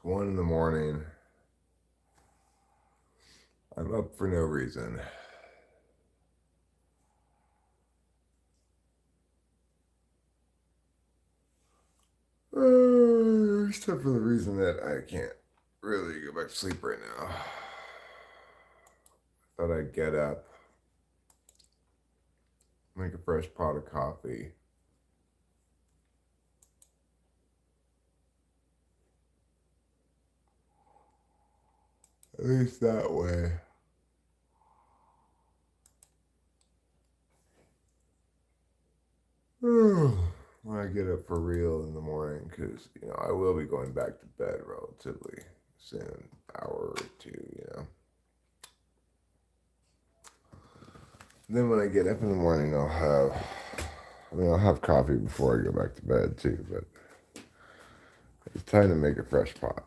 1 in the morning. I'm up for no reason. Except for the reason that I can't really go back to sleep right now. Thought I'd get up, make a fresh pot of coffee. At least that way. When I get up for real in the morning, because, I will be going back to bed relatively soon, hour or two. Then when I get up in the morning, I'll have coffee before I go back to bed too, but it's time to make a fresh pot.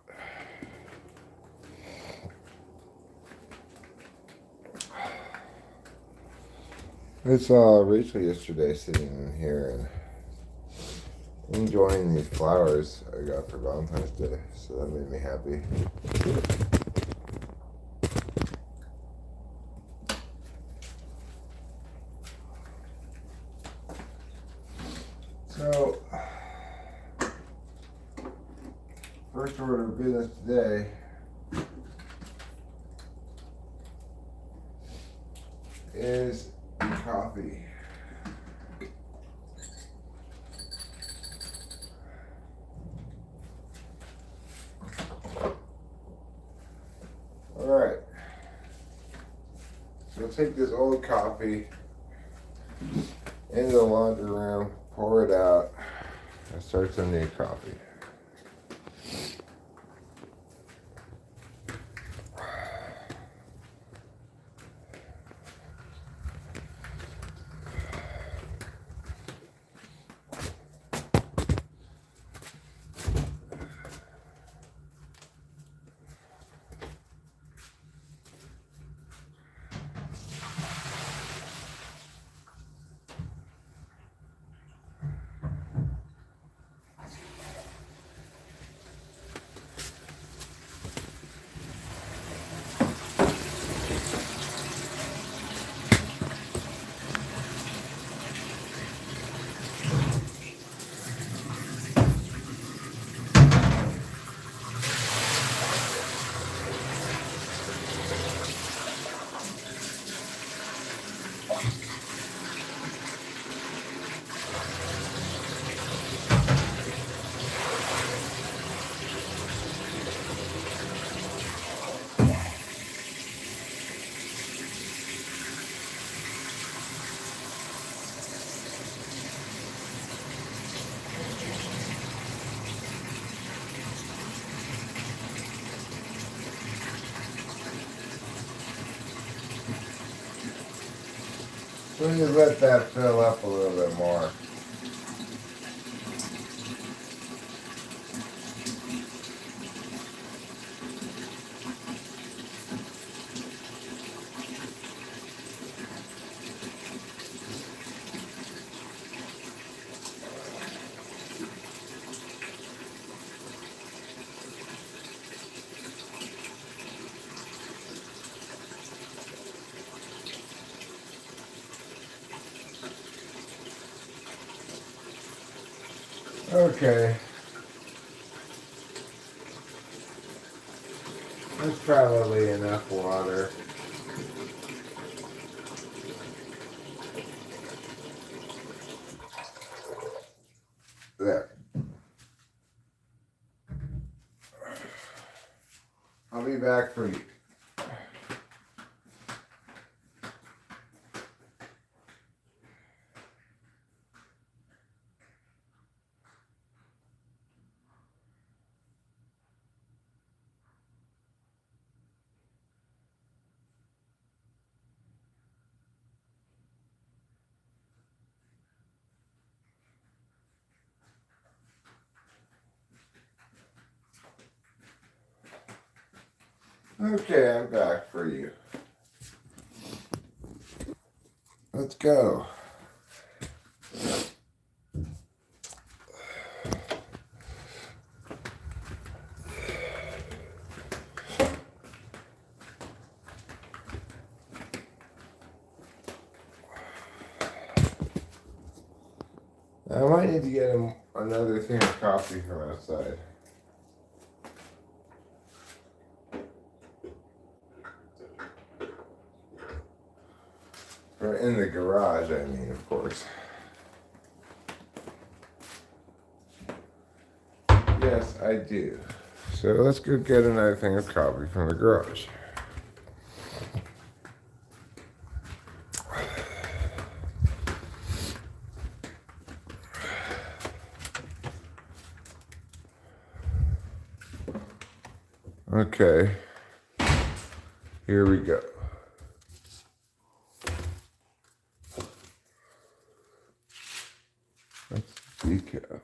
It's Rachel yesterday sitting in here and enjoying these flowers I got for Valentine's Day, so that made me happy. So, first order of business today is coffee. Alright. So we'll take this old coffee into the laundry room, pour it out, and start some new coffee. So you let that fill up a little bit more. Okay. That's probably enough water. There. I'll be back for you. Okay, I'm back for you. Let's go. I might need to get him another thing of coffee from outside. Or in the garage, I mean, of course. Yes, I do. So let's go get another thing of coffee from the garage. Okay, here we go. That's decaf.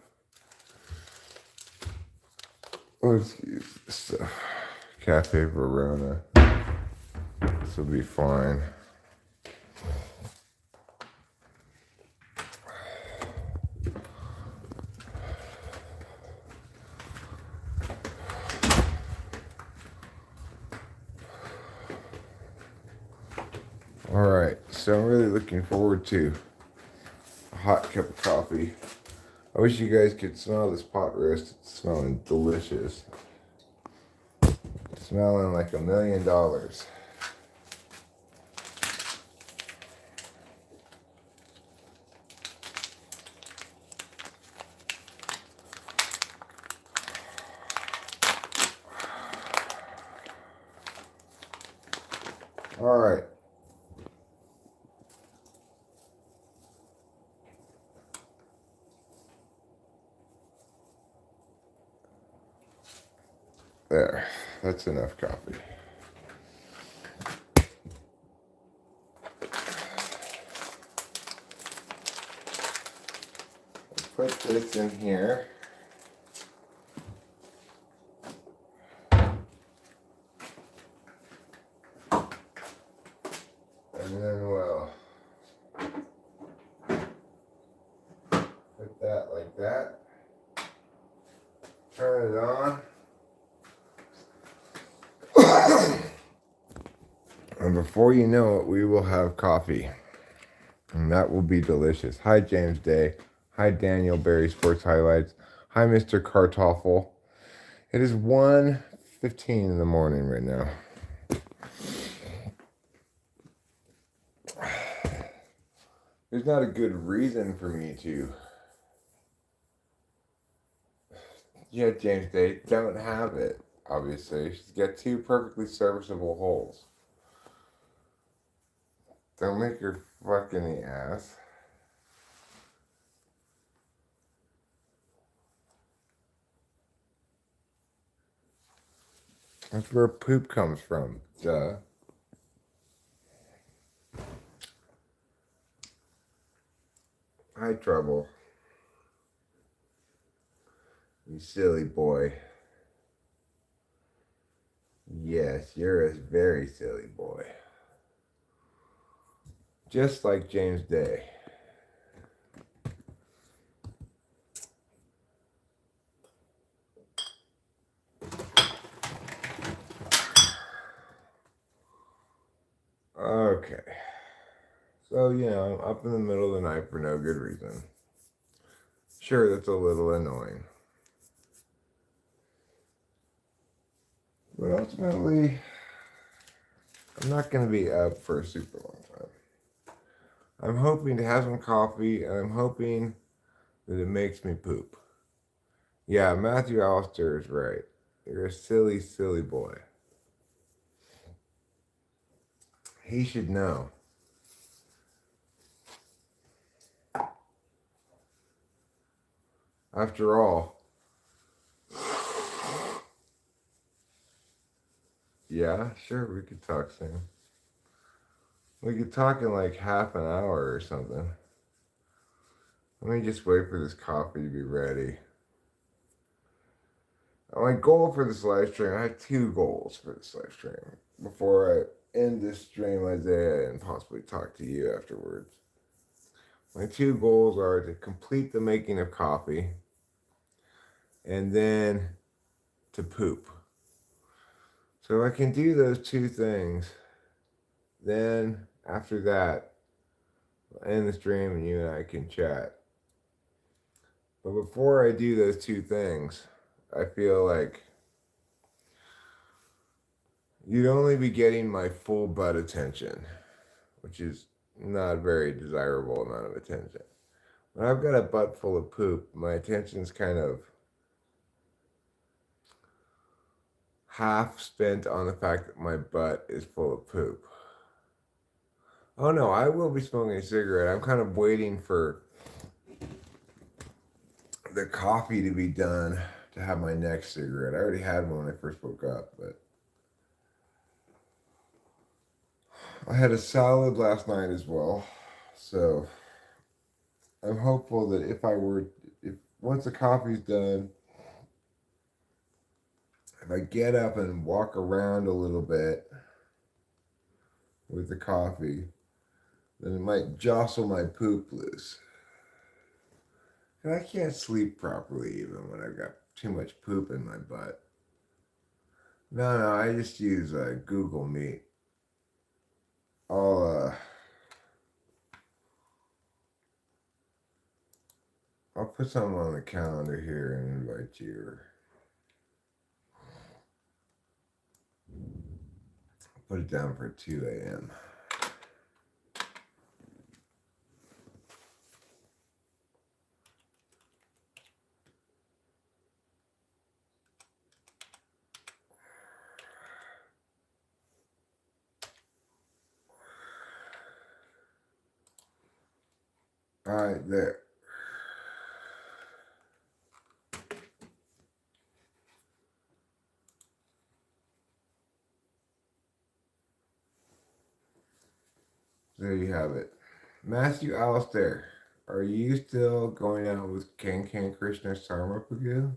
Let's use this stuff. Cafe Verona. This will be fine. All right, so I'm really looking forward to a hot cup of coffee. I wish you guys could smell this pot roast. It's smelling delicious. It's smelling like $1 million. All right. There, that's enough coffee. Put this in here. And then we'll put that like that. Turn it on. And before you know it, we will have coffee. And that will be delicious. Hi, James Day. Hi, Daniel Berry Sports Highlights. Hi, Mr. Kartoffel. It is 1:15 in the morning right now. There's not a good reason for me to. Yeah, James Day, don't have it, obviously. She's got two perfectly serviceable holes. Don't make her fucking the ass. That's where poop comes from, duh. Hi, Trouble. You silly boy. Yes, you're a very silly boy. Just like James Day. Okay. So, I'm up in the middle of the night for no good reason. Sure, that's a little annoying. But ultimately, I'm not going to be up for a super long time. I'm hoping to have some coffee, and I'm hoping that it makes me poop. Yeah, Matthew Allister is right. You're a silly, silly boy. He should know. After all, yeah, sure, we could talk soon. We could talk in like half an hour or something. Let me just wait for this coffee to be ready. My goal for this live stream, I have two goals for this live stream. Before I end this stream, Isaiah, and possibly talk to you afterwards. My two goals are to complete the making of coffee and then to poop. So if I can do those two things, then after that, I'll end the stream and you and I can chat. But before I do those two things, I feel like you'd only be getting my full butt attention, which is not a very desirable amount of attention. When I've got a butt full of poop, my attention's kind of half spent on the fact that my butt is full of poop. Oh no, I will be smoking a cigarette. I'm kind of waiting for the coffee to be done to have my next cigarette. I already had one when I first woke up, but I had a salad last night as well. So I'm hopeful that if once the coffee's done, if I get up and walk around a little bit with the coffee, then it might jostle my poop loose. And I can't sleep properly even when I've got too much poop in my butt. No, I just use Google Meet. I'll I'll put something on the calendar here and invite you. Or put it down for 2 a.m. All right, there. There you have it. Matthew Alistair, are you still going out with Kankan Krishna Sarmapagu?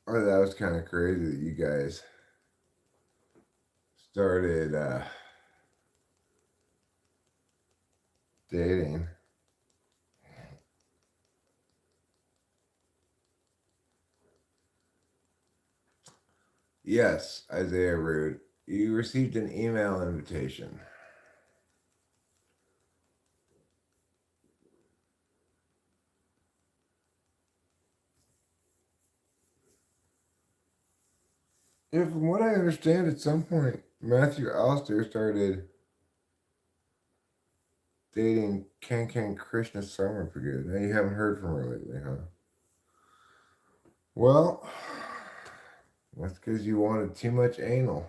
Oh, that was kind of crazy that you guys started dating. Yes, Isaiah Rude. You received an email invitation. Yeah, from what I understand, at some point, Matthew Alistair started dating Kankan Krishna Sarmapagu. Now you haven't heard from her lately, huh? Well, that's because you wanted too much anal.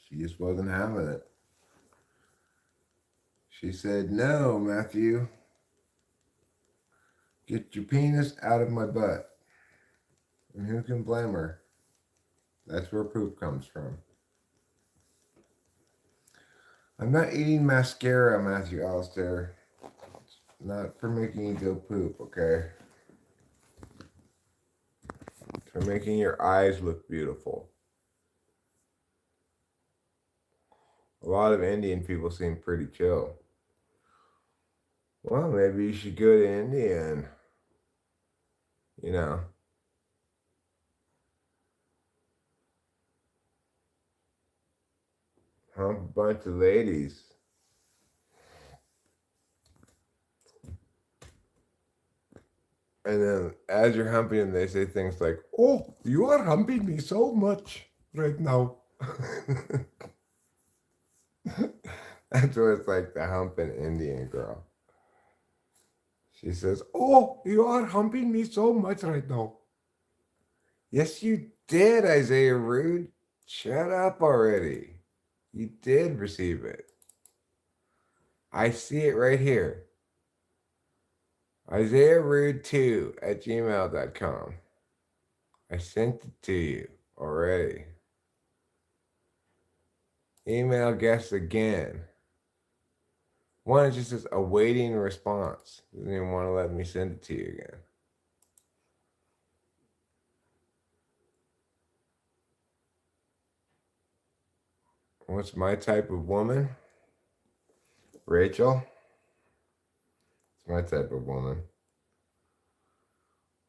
She just wasn't having it. She said, "No, Matthew, get your penis out of my butt." And who can blame her? That's where poop comes from. I'm not eating mascara, Matthew Alistair. It's not for making you go poop, okay? It's for making your eyes look beautiful. A lot of Indian people seem pretty chill. Well, maybe you should go to India and, you know, hump a bunch of ladies. And then as you're humping them, they say things like, "Oh, you are humping me so much right now." That's what it's like to hump an Indian girl. She says, "Oh, you are humping me so much right now." Yes, you did, Isaiah Rude. Shut up already. You did receive it. I see it right here. Isaiah Rude 2 at gmail.com. I sent it to you already. Email guest again. One just says awaiting response. Doesn't even want to let me send it to you again. What's my type of woman? Rachel? It's my type of woman.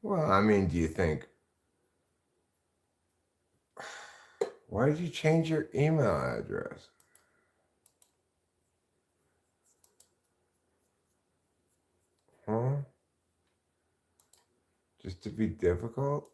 Well, I mean, do you think Why did you change your email address? Huh? Just to be difficult?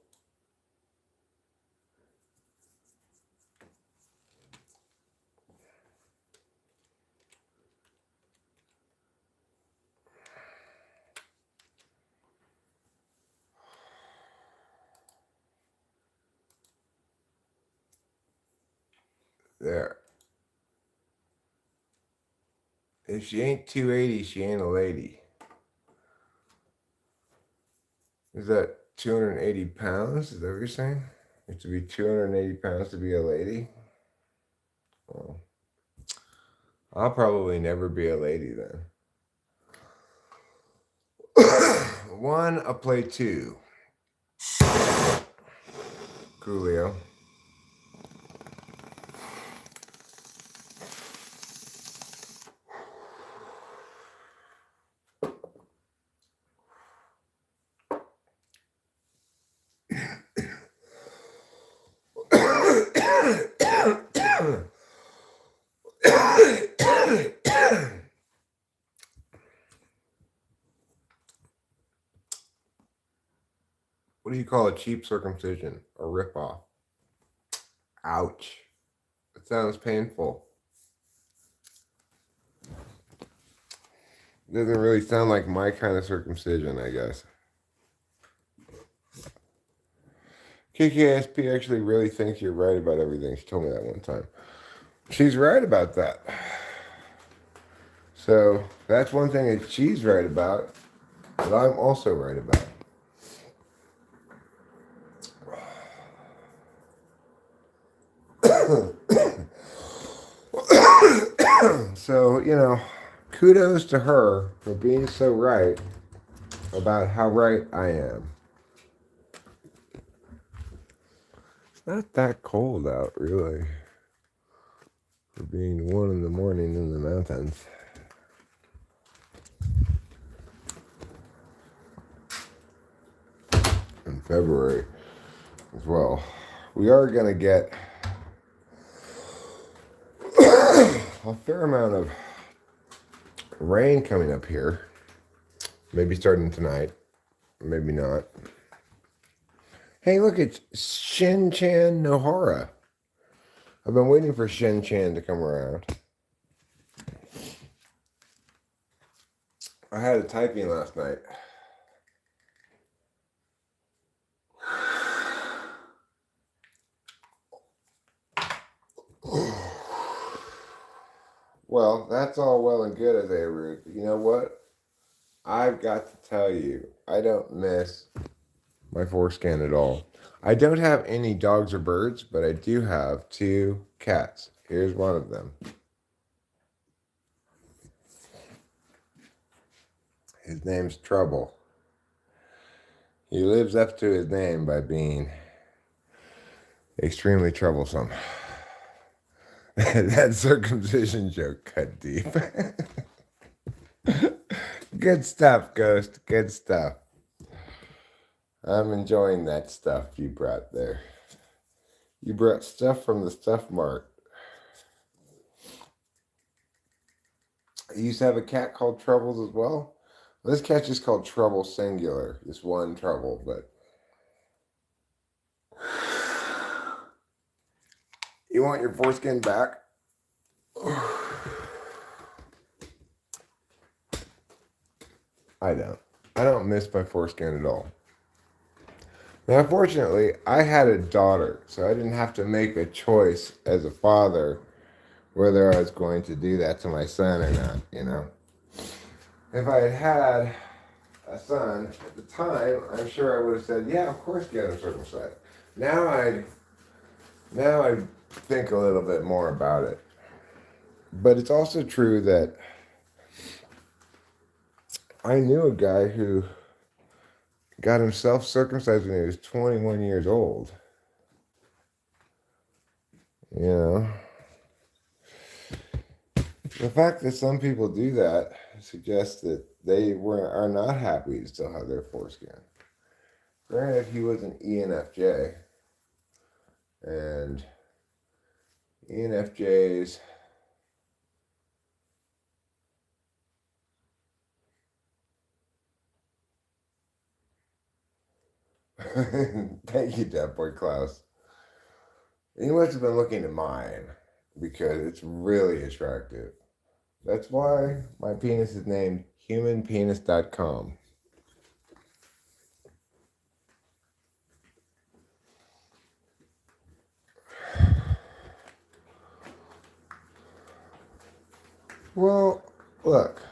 There. If she ain't 280, she ain't a lady. Is that 280 pounds? Is that what you're saying? You have to be 280 pounds to be a lady? Well, I'll probably never be a lady then. One, I'll play two. Coolio. What do you call a cheap circumcision? A ripoff. Ouch. It sounds painful. It doesn't really sound like my kind of circumcision, I guess. KKSP actually really thinks you're right about everything. She told me that one time. She's right about that. So that's one thing that she's right about, that I'm also right about. So, kudos to her for being so right about how right I am. It's not that cold out, really, for being 1 in the morning in the mountains. In February as well. We are going to get a fair amount of rain coming up here. Maybe starting tonight. Maybe not. Hey, look, it's Shin-chan Nohara. I've been waiting for Shin-chan to come around. I had a typing last night. Well, that's all well and good, as a root. You know what? I've got to tell you, I don't miss my foreskin at all. I don't have any dogs or birds, but I do have 2 cats. Here's one of them. His name's Trouble. He lives up to his name by being extremely troublesome. That circumcision joke cut deep. Good stuff, Ghost. Good stuff. I'm enjoying that stuff you brought there. You brought stuff from the Stuff Mart. I used to have a cat called Troubles as well. This cat's just called Trouble singular. Just one Trouble, but... You want your foreskin back? I don't. I don't miss my foreskin at all. Now, fortunately, I had a daughter, so I didn't have to make a choice as a father whether I was going to do that to my son or not, If I had had a son at the time, I'm sure I would have said, yeah, of course get him circumcised. Now I think a little bit more about it. But it's also true that I knew a guy who got himself circumcised when he was 21 years old. The fact that some people do that suggests that they are not happy to still have their foreskin. Granted, he was an ENFJ, and ENFJs. Thank you, Dead Boy Klaus. You must have been looking at mine because it's really attractive. That's why my penis is named humanpenis.com. Well, look.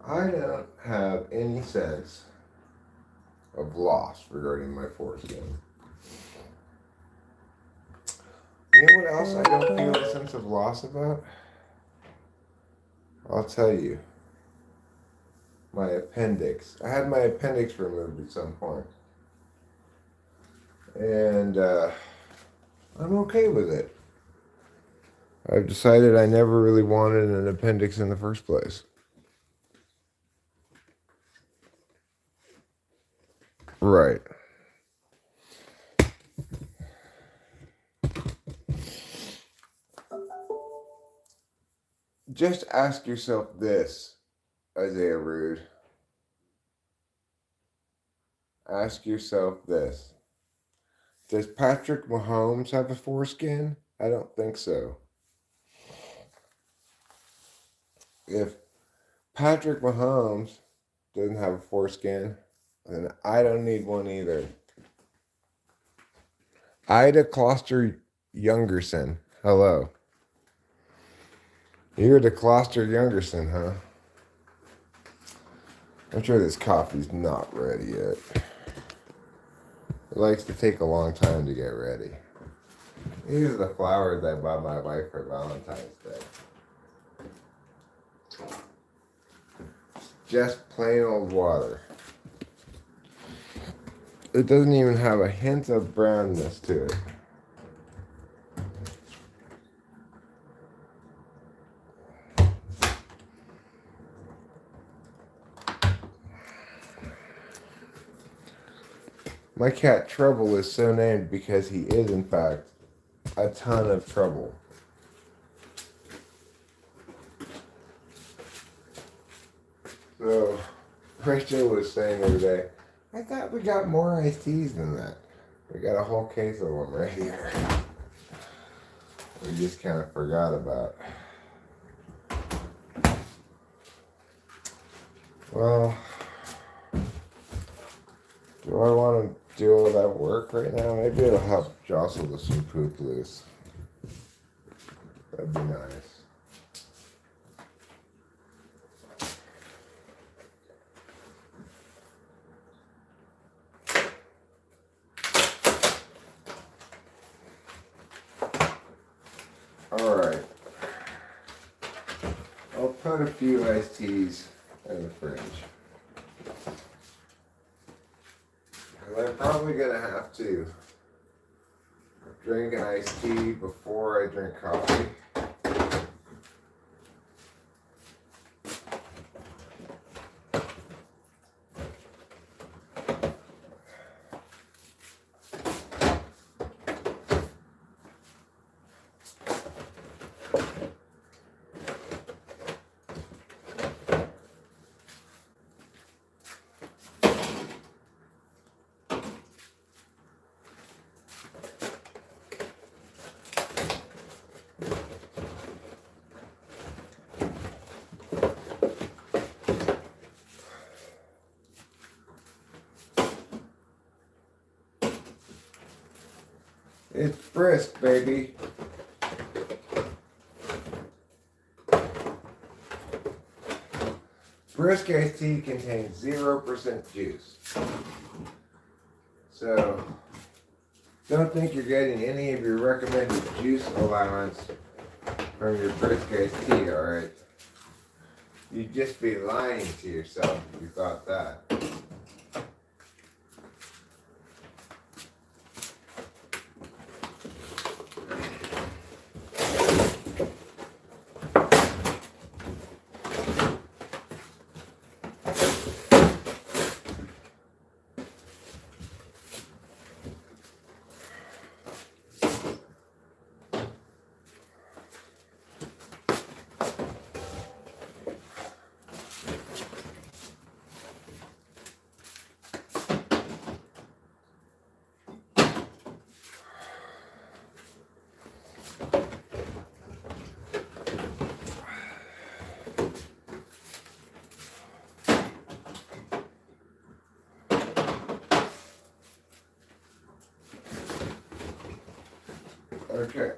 I don't have any sense of loss regarding my foreskin. You know what else I don't feel a sense of loss about? I'll tell you. My appendix. I had my appendix removed at some point. And I'm okay with it. I've decided I never really wanted an appendix in the first place. Right. Just ask yourself this, Isaiah Rude. Ask yourself this. Does Patrick Mahomes have a foreskin? I don't think so. If Patrick Mahomes doesn't have a foreskin, then I don't need one either. Ida Kloster Youngerson. Hello. You're the Kloster Youngerson, huh? I'm sure this coffee's not ready yet. It likes to take a long time to get ready. These are the flowers I bought my wife for Valentine's Day. Just plain old water. It doesn't even have a hint of brownness to it. My cat Trouble is so named because he is, in fact, a ton of trouble. So, Rachel was saying the other day, I thought we got more iced teas than that. We got a whole case of them right here. We just kind of forgot about. Well, do I want to do all that work right now? Maybe it'll help jostle some poop loose. That'd be nice. Alright. I'll put a few iced teas in the fridge. I'm probably going to have to drink an iced tea before I drink coffee. It's brisk, baby. Brisk iced tea contains 0% juice. So, don't think you're getting any of your recommended juice allowance from your brisk iced tea, alright? You'd just be lying to yourself if you thought that. Okay.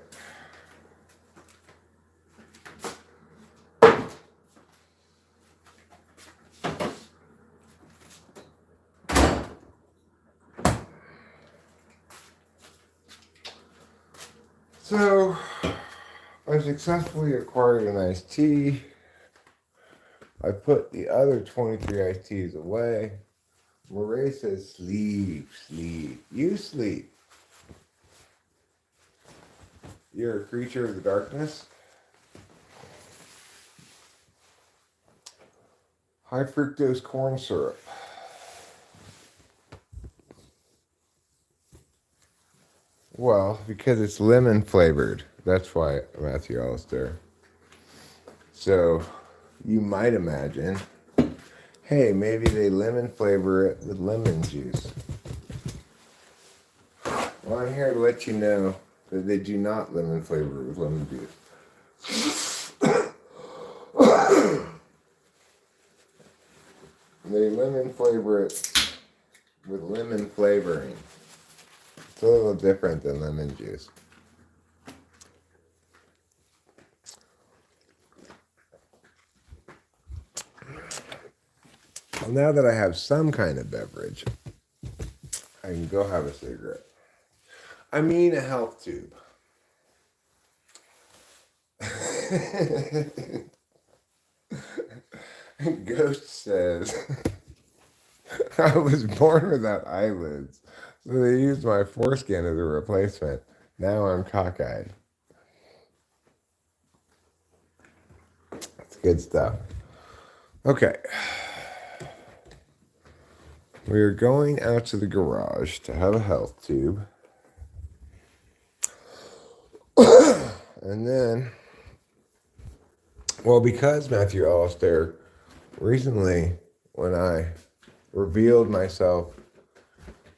So, I successfully acquired an iced tea. I put the other 23 iced teas away. Murray says, sleep, sleep. You sleep. You're a creature of the darkness. High fructose corn syrup. Well, because it's lemon flavored. That's why, Matthew Alistair. So, you might imagine, hey, maybe they lemon flavor it with lemon juice. Well, I'm here to let you know that they do not lemon flavor it with lemon juice. They lemon flavor it with lemon flavoring. It's a little different than lemon juice. Well, now that I have some kind of beverage, I can go have a cigarette. I mean a health tube. Ghost says, I was born without eyelids, so they used my foreskin as a replacement. Now I'm cockeyed. That's good stuff. Okay. We are going out to the garage to have a health tube. And then, well, because Matthew Alistair, recently when I revealed myself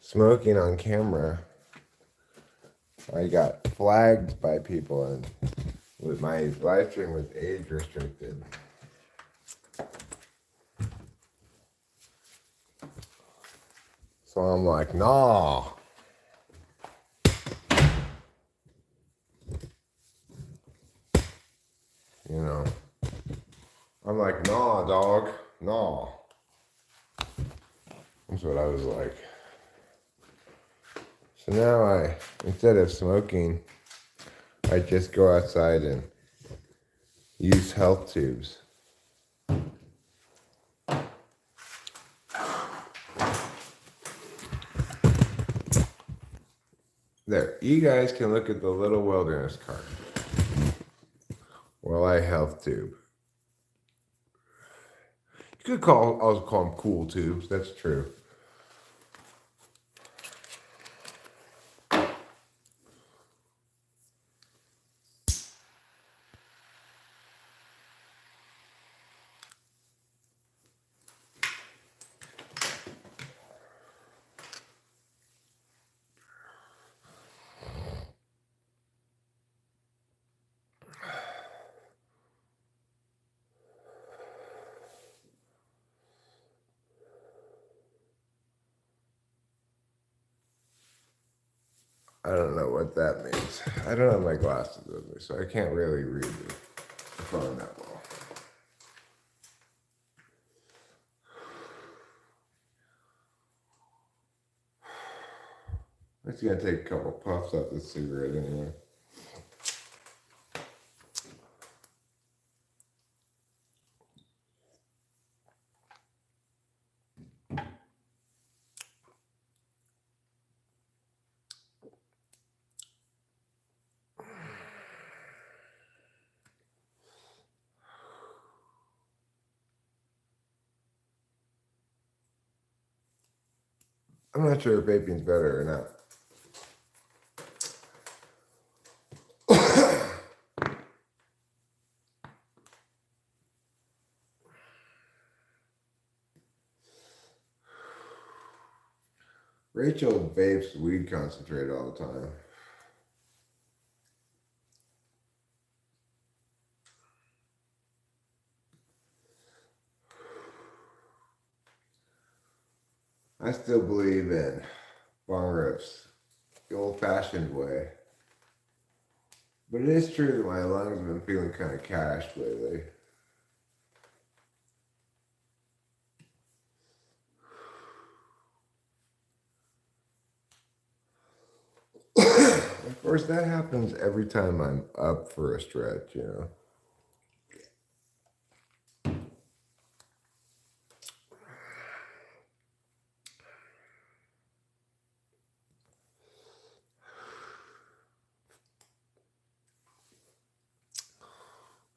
smoking on camera, I got flagged by people, and with my live stream was age restricted. So I'm like, nah. You know, I'm like, nah, dog, nah. That's what I was like. So now instead of smoking, I just go outside and use health tubes. There, you guys can look at the little wilderness cart while I health tube. You could also call them cool tubes, that's true. I don't know what that means. I don't have my glasses with me, so I can't really read the phone that well. It's gonna take a couple puffs out this cigarette anyway. I'm not sure if vaping's better or not. Rachel vapes weed concentrate all the time. I still believe in bong rips, the old-fashioned way. But it is true that my lungs have been feeling kind of cashed lately. Of course, that happens every time I'm up for a stretch, you know.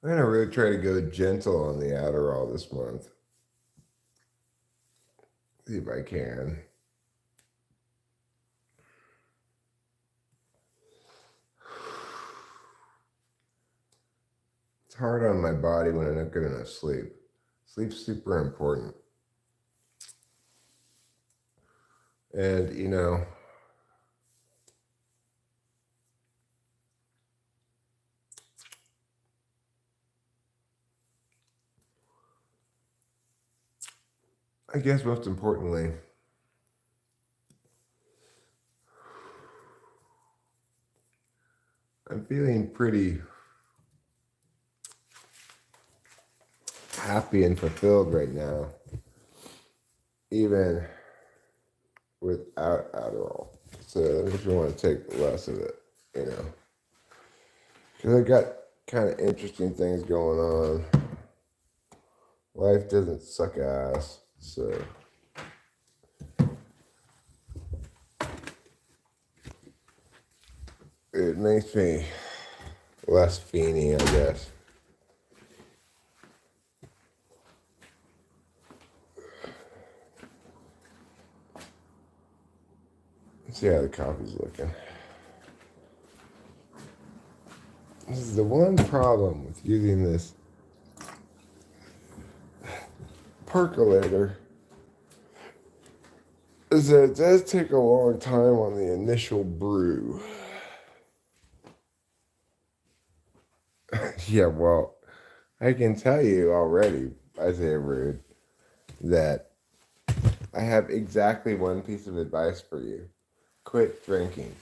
I'm going to really try to go gentle on the Adderall this month. See if I can. It's hard on my body when I don't get enough sleep. Sleep's super important. And, you know, I guess most importantly, I'm feeling pretty happy and fulfilled right now, even without Adderall. So I just want to take less of it, you know. Because I got kind of interesting things going on. Life doesn't suck ass, so it makes me less fiendly, I guess. Let's see how the coffee's looking. This is the one problem with using this percolator, is that it does take a long time on the initial brew. Yeah, well, I can tell you already, Isaiah Rude, that I have exactly one piece of advice for you. Quit drinking.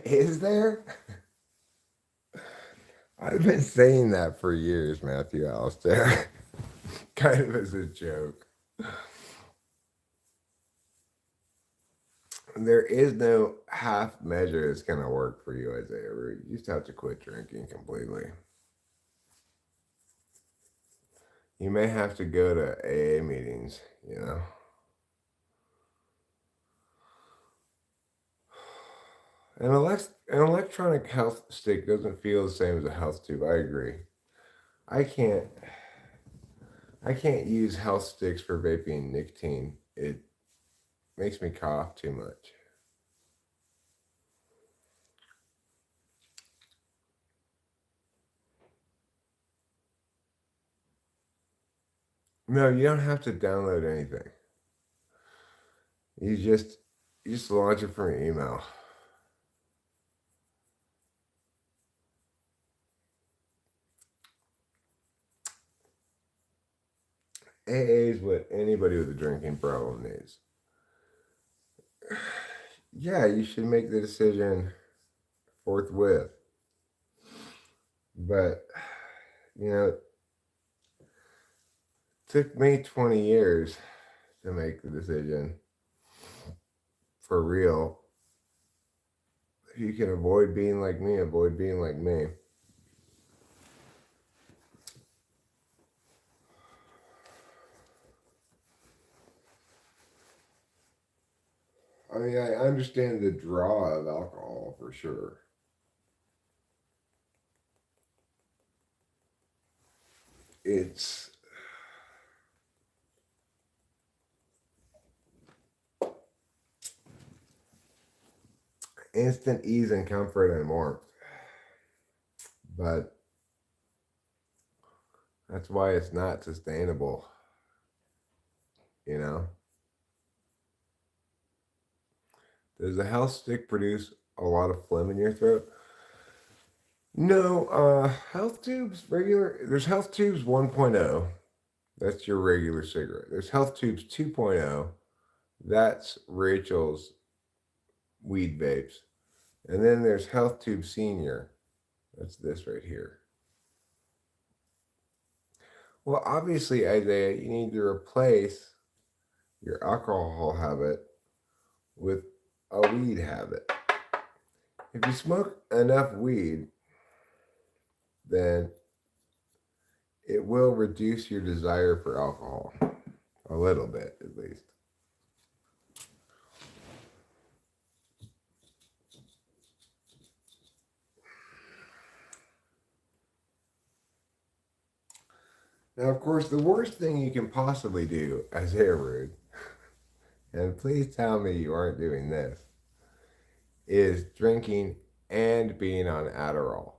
Is there? I've been saying that for years, Matthew Alistair. Kind of as a joke. There is no half measure that's going to work for you, Isaiah Rude. You just have to quit drinking completely. You may have to go to AA meetings, you know. An electronic health stick doesn't feel the same as a health tube. I agree. I can't use health sticks for vaping nicotine. It makes me cough too much. No, you don't have to download anything. You just launch it from your email. AA is what anybody with a drinking problem needs. Yeah, you should make the decision forthwith. But, you know, it took me 20 years to make the decision for real. If you can avoid being like me, avoid being like me. I mean, I understand the draw of alcohol for sure. It's instant ease and comfort and warmth. But that's why it's not sustainable, you know? Does a health stick produce a lot of phlegm in your throat? No, health tubes, there's health tubes 1.0. That's your regular cigarette. There's health tubes 2.0. That's Rachel's weed vapes. And then there's Health Tube Senior. That's this right here. Well, obviously, Isaiah, you need to replace your alcohol habit with a weed habit. If you smoke enough weed, then it will reduce your desire for alcohol. A little bit, at least. Now, of course, the worst thing you can possibly do, Isaiah Rude, and please tell me you aren't doing this, is drinking and being on Adderall.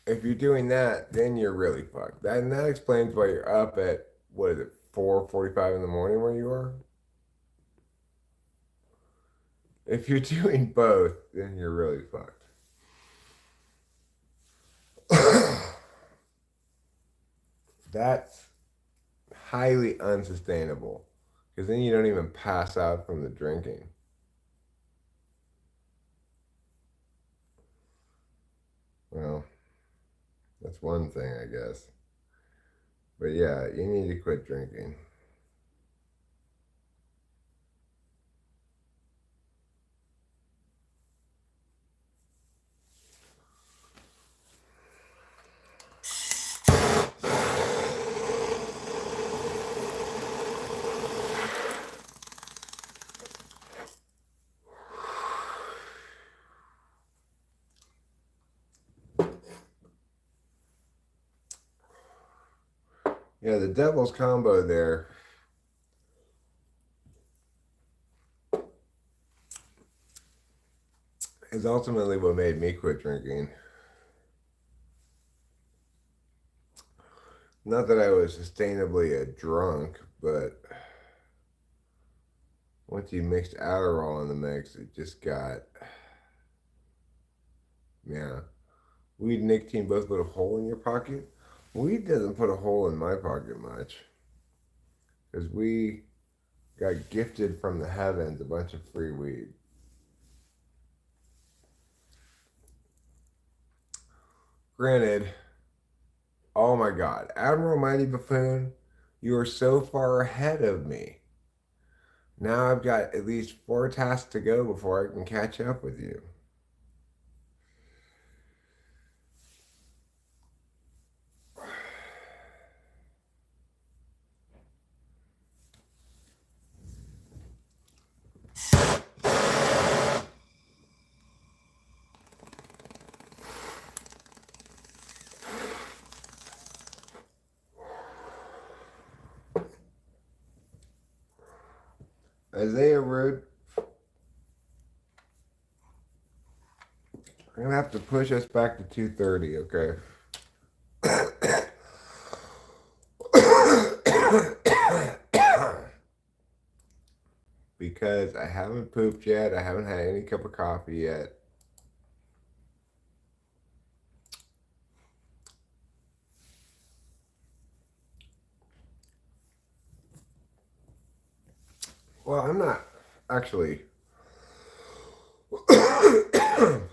If you're doing that, then you're really fucked. And that explains why you're up at, what is it, 4:45 in the morning where you are? If you're doing both, then you're really fucked. That's highly unsustainable because then you don't even pass out from the drinking. Well, that's one thing, I guess. But yeah, you need to quit drinking. Yeah, the devil's combo there is ultimately what made me quit drinking. Not that I was sustainably a drunk, but once you mixed Adderall in the mix, it just got, yeah. Weed and nicotine both put a hole in your pocket. Weed doesn't put a hole in my pocket much. Because we got gifted from the heavens a bunch of free weed. Granted, oh my god, Admiral Mighty Buffoon, you are so far ahead of me. Now I've got at least 4 tasks to go before I can catch up with you. Isaiah Rude, I'm gonna have to push us back to 2:30, okay? Because I haven't pooped yet, I haven't had any cup of coffee yet. Well, I'm not actually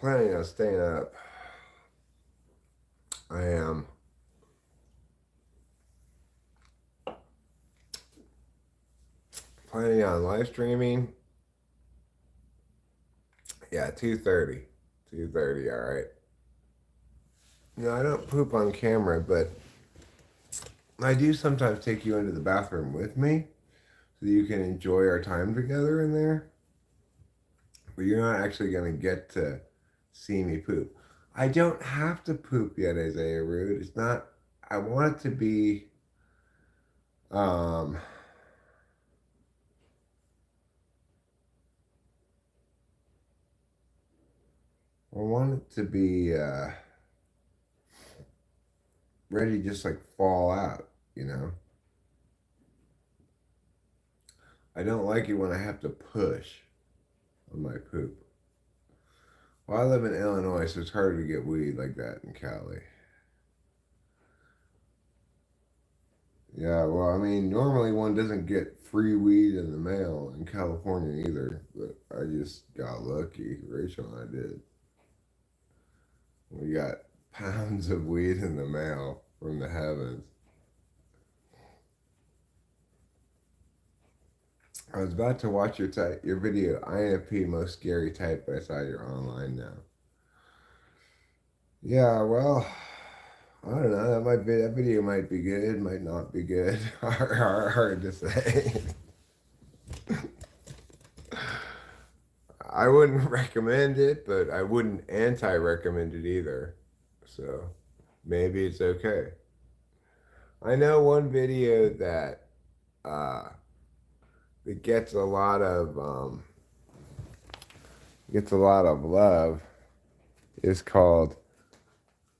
planning on staying up. I am planning on live streaming. Yeah, 2:30. 2:30, all right. No, I don't poop on camera, but I do sometimes take you into the bathroom with me so that you can enjoy our time together in there. But you're not actually going to get to see me poop. I don't have to poop yet, Isaiah Rude. It's not, I want it to be, um, I want it to be ready to just like fall out, you know? I don't like it when I have to push on my poop. Well, I live in Illinois, so it's harder to get weed like that in Cali. Yeah, well, I mean, normally one doesn't get free weed in the mail in California either, but I just got lucky. Rachel and I did. We got pounds of weed in the mail from the heavens. I was about to watch your video, INFP most scary type, but I saw you're online now. Yeah, well, I don't know. That video might be good, might not be good. Hard to say. I wouldn't recommend it, but I wouldn't anti-recommend it either. So maybe it's okay. I know one video uh, that gets a lot of love is called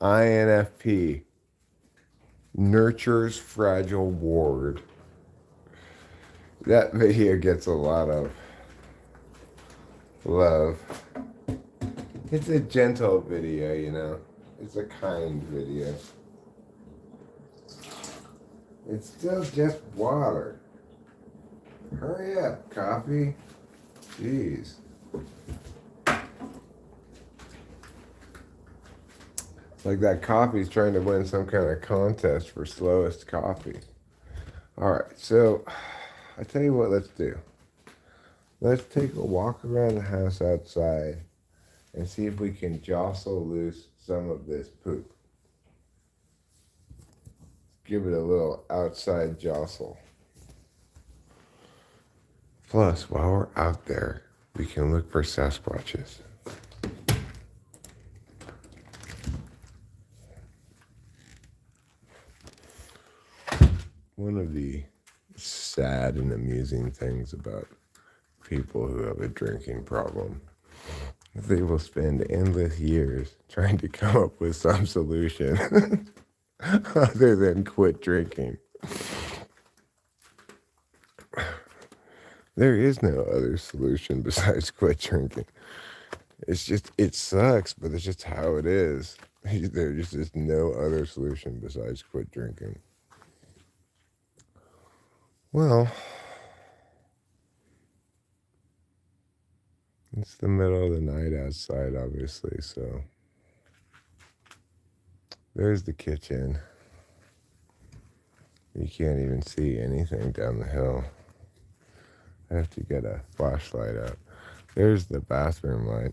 INFP Nurtures Fragile Ward. That video gets a lot of love. It's a gentle video, you know. It's a kind video. It's still just water. Hurry up, coffee. Jeez. It's like that coffee's trying to win some kind of contest for slowest coffee. All right, so I tell you what, let's do. Let's take a walk around the house outside and see if we can jostle loose some of this poop. Give it a little outside jostle. Plus, while we're out there, we can look for Sasquatches. One of the sad and amusing things about people who have a drinking problem, they will spend endless years trying to come up with some solution other than quit drinking. There is no other solution besides quit drinking. It's just, it sucks, but it's just how it is. There just is no other solution besides quit drinking. Well, it's the middle of the night outside, obviously, so there's the kitchen. You can't even see anything down the hill. I have to get a flashlight out. There's the bathroom light.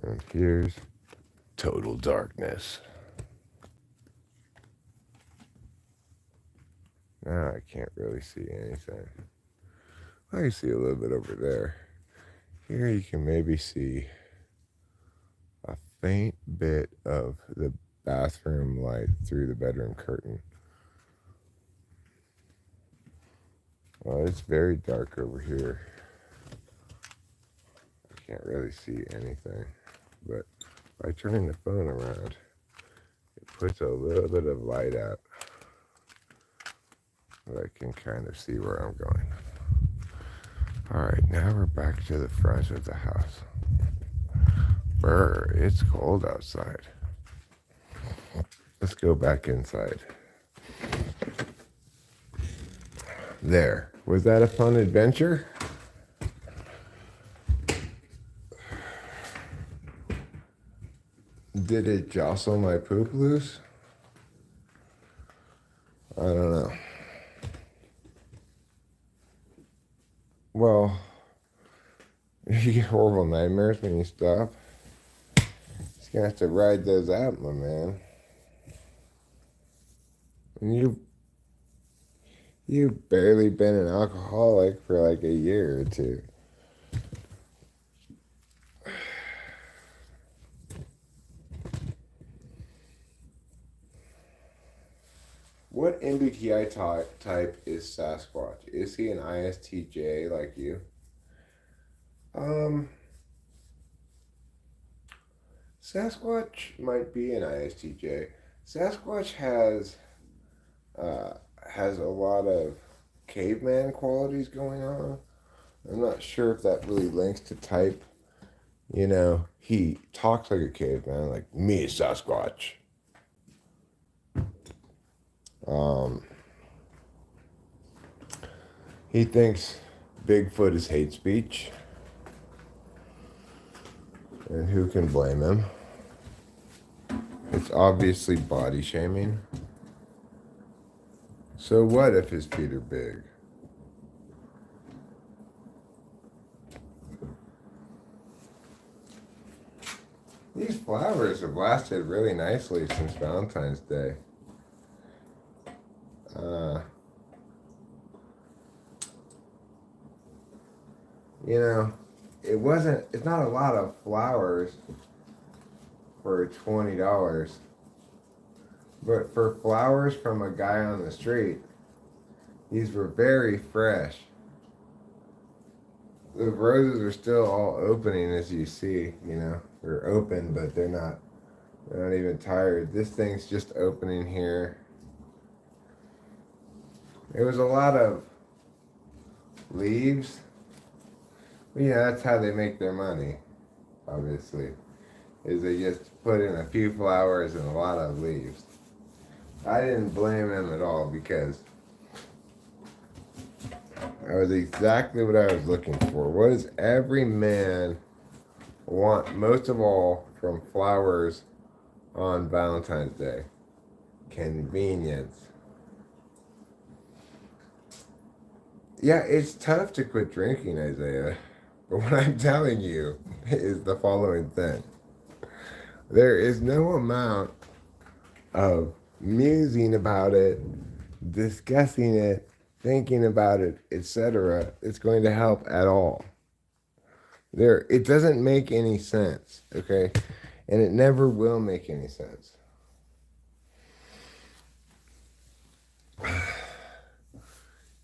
And here's total darkness. Now I can't really see anything. I can see a little bit over there. Here you can maybe see a faint bit of the bathroom light through the bedroom curtain. Well, it's very dark over here. I can't really see anything, but by turning the phone around, it puts a little bit of light out. I can kind of see where I'm going. All right, now we're back to the front of the house. Brr, it's cold outside. Let's go back inside. There. Was that a fun adventure? Did it jostle my poop loose? I don't know. Well, you get horrible nightmares when you stop. Just gonna have to ride those out, my man. And you've barely been an alcoholic for like a year or two. What MBTI type is Sasquatch? Is he an ISTJ like you? Sasquatch might be an ISTJ. Sasquatch has a lot of caveman qualities going on. I'm not sure if that really links to type, You know, he talks like a caveman, like me, Sasquatch. Um, he thinks Bigfoot is hate speech, and who can blame him? It's obviously body shaming. So what if his feet are big? These flowers have lasted really nicely since Valentine's Day. Uh, you know, it's not a lot of flowers for $20, but for flowers from a guy on the street, these were very fresh. The roses are still all opening, as you see, you know, they're open, but they're not even tired. This thing's just opening here. There was a lot of leaves. But yeah, that's how they make their money, obviously. Is they just put in a few flowers and a lot of leaves. I didn't blame them at all because that was exactly what I was looking for. What does every man want most of all from flowers on Valentine's Day? Convenience. Yeah, it's tough to quit drinking, Isaiah. But what I'm telling you is the following thing. There is no amount of musing about it, discussing it, thinking about it, etc. It's going to help at all. It doesn't make any sense, okay? And it never will make any sense.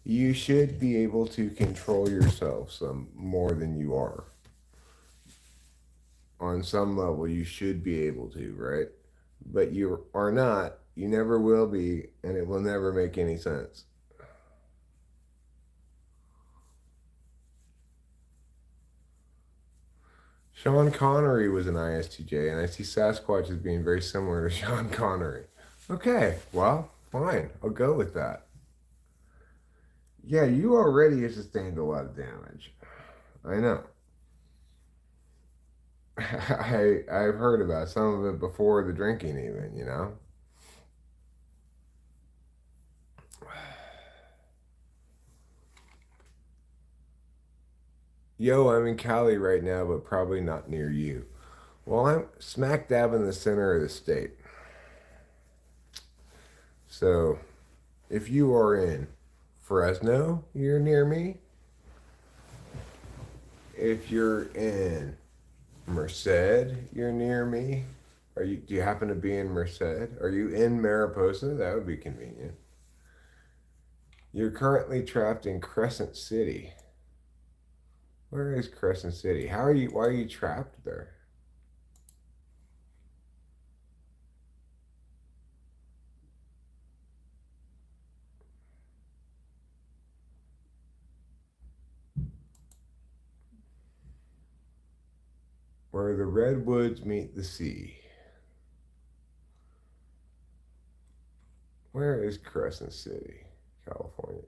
You should be able to control yourself some more than you are. On some level, you should be able to, right? But you are not. You never will be, and it will never make any sense. Sean Connery was an ISTJ, and I see Sasquatch as being very similar to Sean Connery. Okay, well, fine. I'll go with that. Yeah, you already have sustained a lot of damage. I know. I've heard about some of it before the drinking, even, you know? Yo, I'm in Cali right now, but probably not near you. Well, I'm smack dab in the center of the state. So, if you are in Fresno, you're near me. If you're in Merced, you're near me. Do you happen to be in Merced? Are you in Mariposa? That would be convenient. You're currently trapped in Crescent City. Where is Crescent City? Why are you trapped there? Where the redwoods meet the sea. Where is Crescent City, California?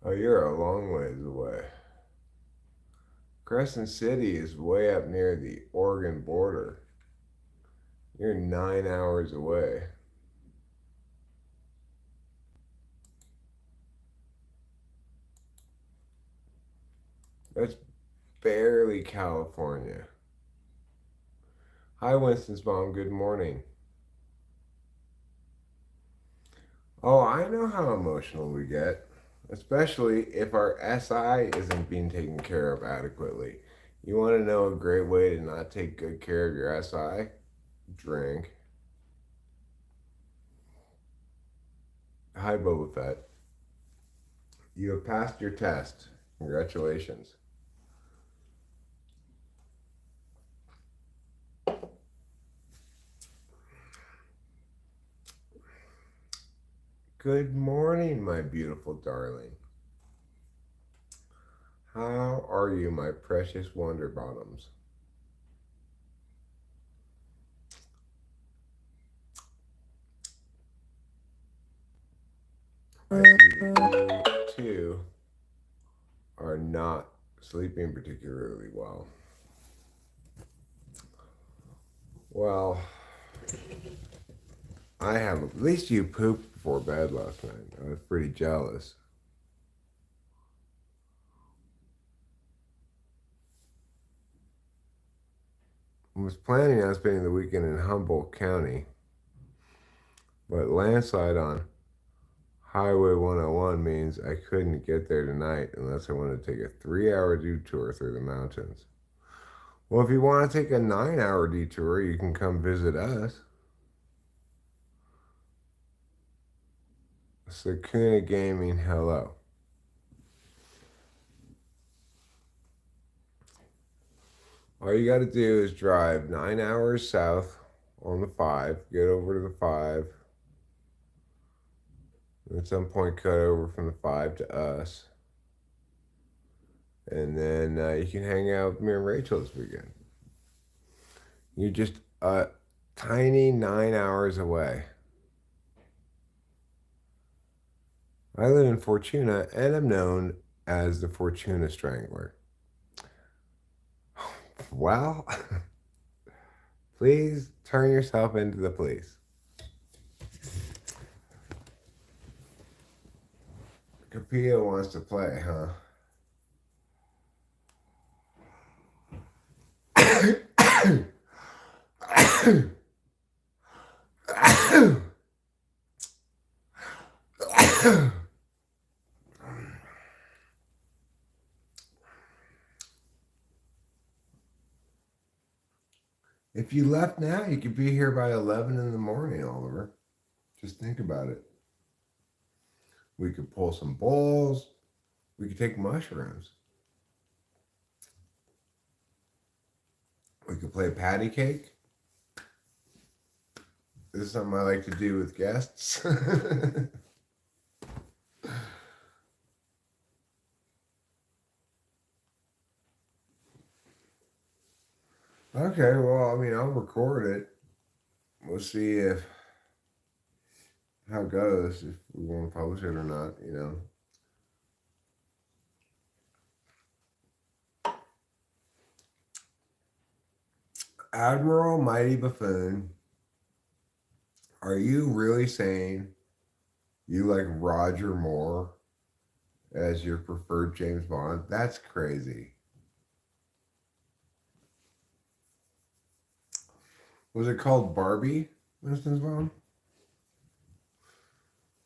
Oh, you're a long ways away. Crescent City is way up near the Oregon border. You're 9 hours away. That's barely California. Hi, Winston's mom. Good morning. Oh, I know how emotional we get, especially if our SI isn't being taken care of adequately. You want to know a great way to not take good care of your SI? Drink. Hi, Boba Fett. You have passed your test. Congratulations. Good morning, my beautiful darling. How are you, my precious wonder bottoms? I see that you too are not sleeping particularly well. Well, I have. At least you pooped before bed last night. I was pretty jealous. I was planning on spending the weekend in Humboldt County, but landslide on Highway 101 means I couldn't get there tonight unless I wanted to take a 3-hour detour through the mountains. Well, if you want to take a 9-hour detour, you can come visit us. Sakuna Gaming, hello. All you got to do is drive 9 hours south on the 5, get over to the 5, and at some point cut over from the 5 to us, and then you can hang out with me and Rachel this weekend. You're just a tiny 9 hours away. I live in Fortuna and am known as the Fortuna Strangler. Well, please turn yourself into the police. Capilla wants to play, huh? If you left now, you could be here by 11 in the morning, Oliver. Just think about it. We could pull some balls. We could take mushrooms. We could play patty cake. This is something I like to do with guests. Okay, well, I mean, I'll record it. We'll see if how it goes, if we want to publish it or not, you know. Admiral Mighty Buffoon, are you really saying you like Roger Moore as your preferred James Bond? That's crazy. Was it called Barbie, Winston's Mom?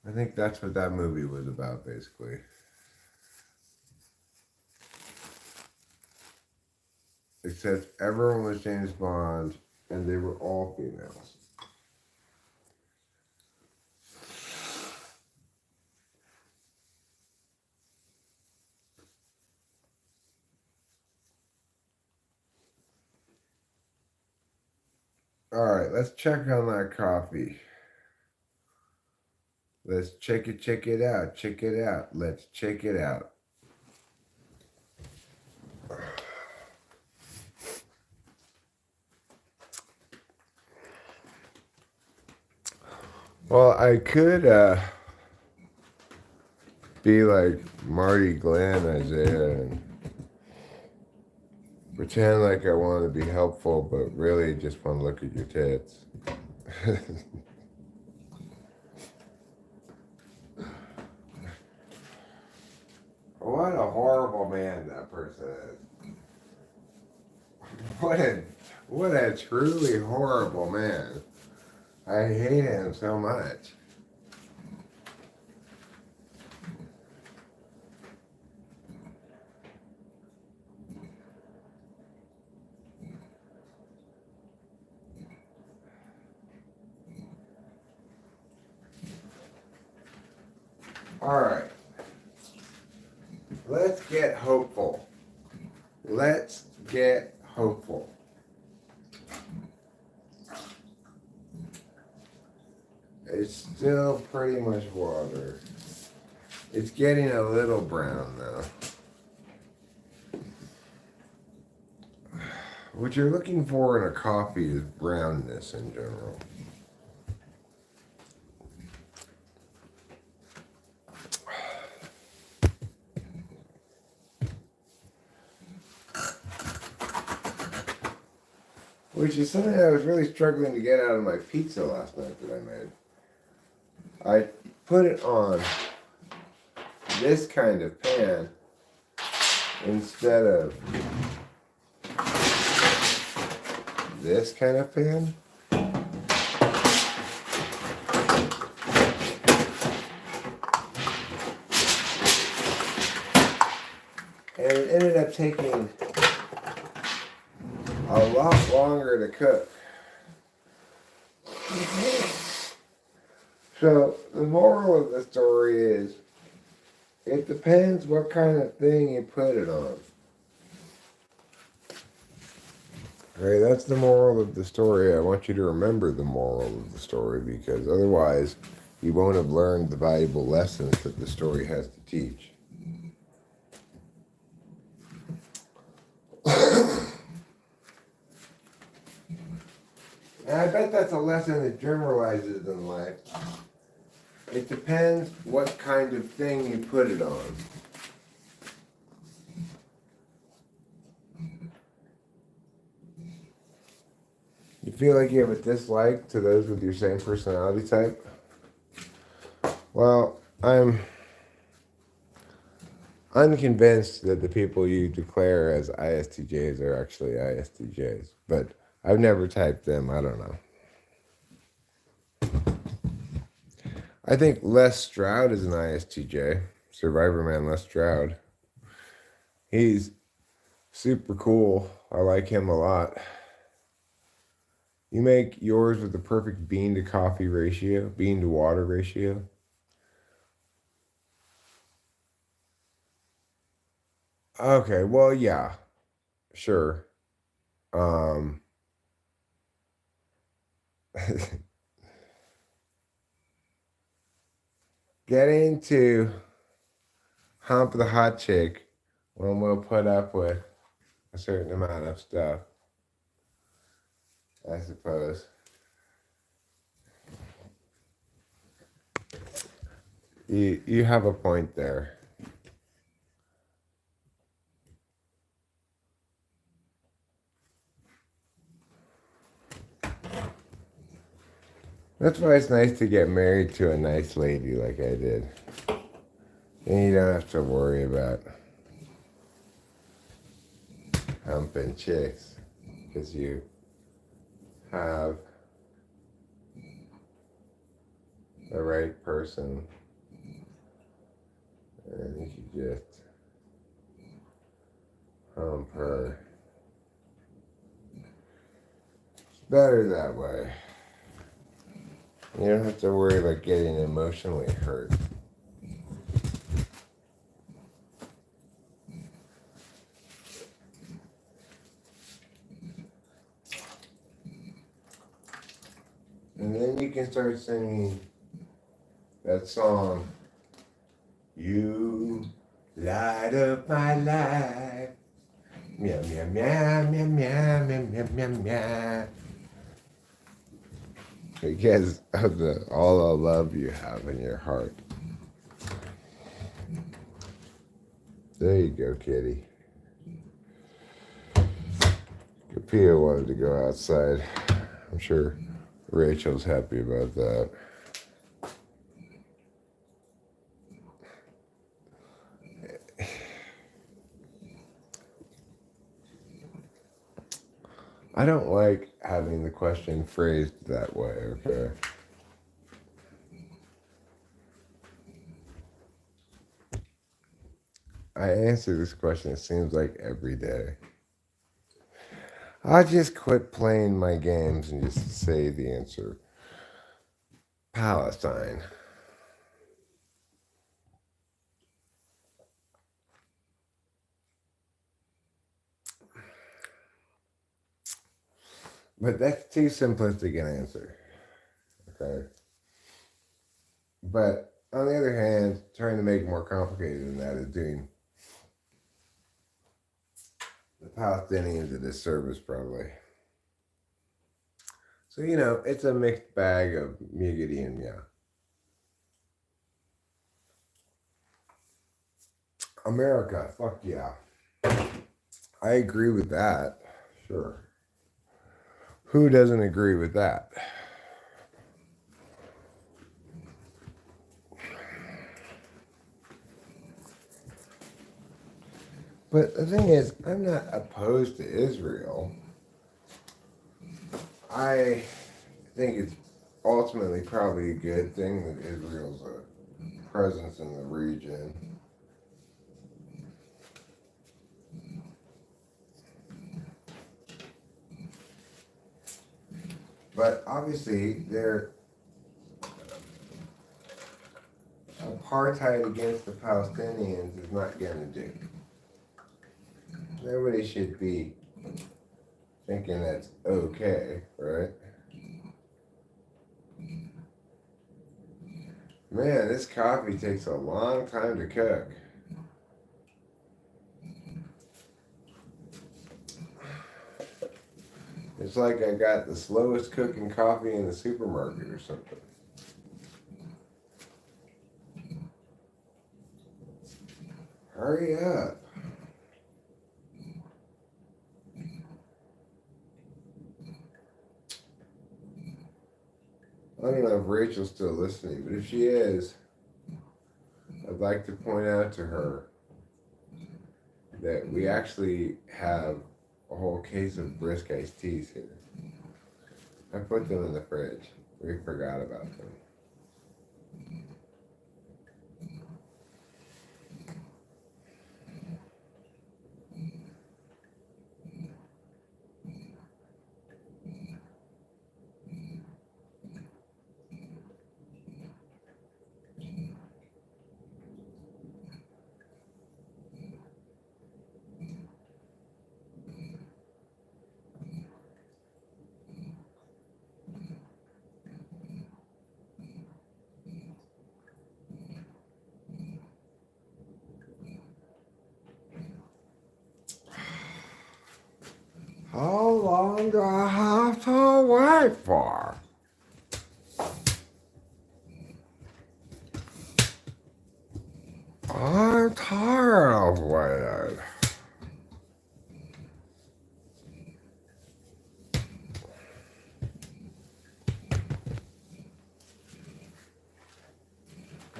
I think that's what that movie was about, basically. Except everyone was James Bond, and they were all females. All right, let's check on that coffee. Let's check it out, check it out. Let's check it out. Well, I could be like Marty Glenn, Isaiah, and pretend like I want to be helpful, but really just want to look at your tits. What a horrible man that person is. What a truly horrible man. I hate him so much. All right. Let's get hopeful. Let's get hopeful. It's still pretty much water. It's getting a little brown though. What you're looking for in a coffee is brownness in general. Which is something I was really struggling to get out of my pizza last night that I made. I put it on this kind of pan instead of this kind of pan. And it ended up taking a lot longer to cook. So the moral of the story is, it depends what kind of thing you put it on. Okay, that's the moral of the story. I want you to remember the moral of the story, because otherwise you won't have learned the valuable lessons that the story has to teach. And I bet that's a lesson that generalizes in life. It depends what kind of thing you put it on. You feel like you have a dislike to those with your same personality type? Well, I'm unconvinced that the people you declare as ISTJs are actually ISTJs, but I've never typed them. I don't know. I think Les Stroud is an ISTJ. Survivor Man Les Stroud. He's super cool. I like him a lot. You make yours with the perfect bean to coffee ratio, bean to water ratio. Okay, well, yeah, sure. Um, Getting to hump the hot chick when we'll put up with a certain amount of stuff, I suppose. You have a point there. That's why it's nice to get married to a nice lady like I did. And you don't have to worry about humping chicks, because you have the right person. And you can just hump her. It's better that way. You don't have to worry about getting emotionally hurt. And then you can start singing that song, "You light up my life. Meow, meow, meow, meow, meow, meow, meow, meow." Because of all the love you have in your heart. There you go, kitty. Kapia wanted to go outside. I'm sure Rachel's happy about that. I don't like having the question phrased that way, okay? I answer this question, it seems like, every day. I just quit playing my games and just say the answer. Palestine. But that's too simplistic an answer. Okay. But on the other hand, trying to make it more complicated than that is doing the Palestinians a disservice, probably. So, it's a mixed bag of muggity and yeah. America, fuck yeah. I agree with that. Sure. Who doesn't agree with that? But the thing is, I'm not opposed to Israel. I think it's ultimately probably a good thing that Israel's a presence in the region. But obviously, their apartheid against the Palestinians is not going to do. Nobody should be thinking that's okay, right? Man, this coffee takes a long time to cook. It's like I got the slowest cooking coffee in the supermarket or something. Hurry up. I don't know if Rachel's still listening, but if she is, I'd like to point out to her that we actually have a whole case of brisk iced teas here. I put them in the fridge. We forgot about them. How long do I have to wait for? I'm tired of waiting.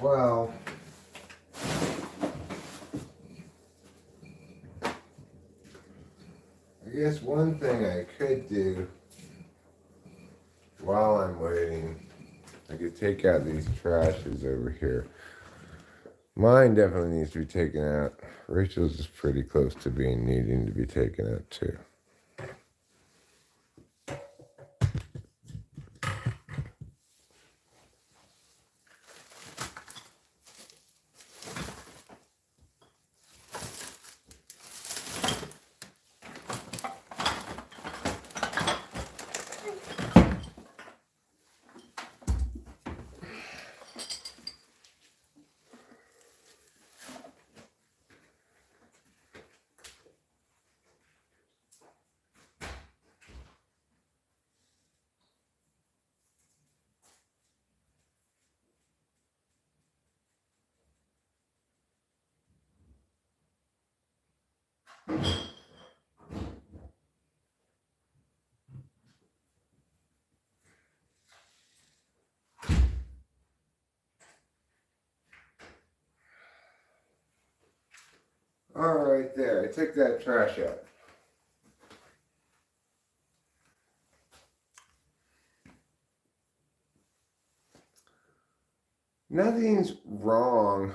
Well, I guess one thing I could do while I'm waiting, I could take out these trashes over here. Mine definitely needs to be taken out. Rachel's is pretty close to needing to be taken out too. All right, there. I took that trash out. Nothing's wrong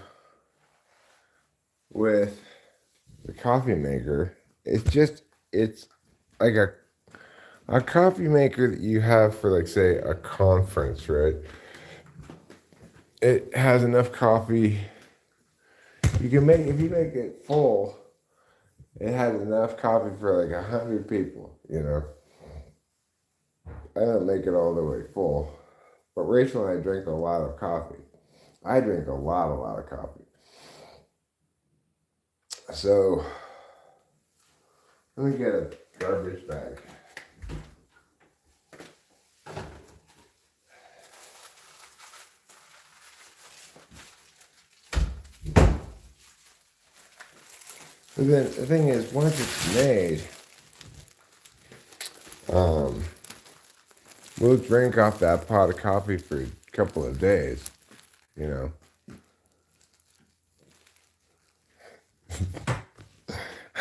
with the coffee maker. It's like a coffee maker that you have for, like, say, a conference, right? It has enough coffee. If you make it full, it has enough coffee for like 100 people, I don't make it all the way full, but Rachel and I drink a lot of coffee. I drink a lot of coffee. So let me get a garbage bag. But then the thing is, once it's made, we'll drink off that pot of coffee for a couple of days, you know.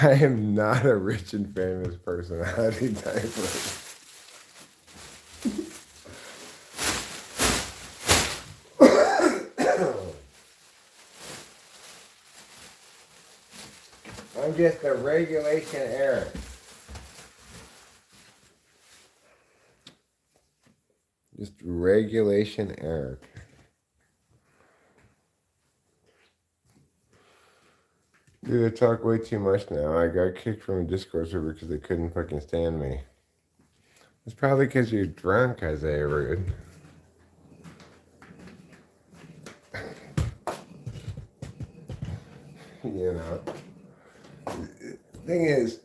I am not a rich and famous personality type. I'm just a regulation error. Just regulation error. Dude, I talk way too much now. I got kicked from a Discord server because they couldn't fucking stand me. It's probably because you're drunk, Isaiah Rude. You know. The thing is,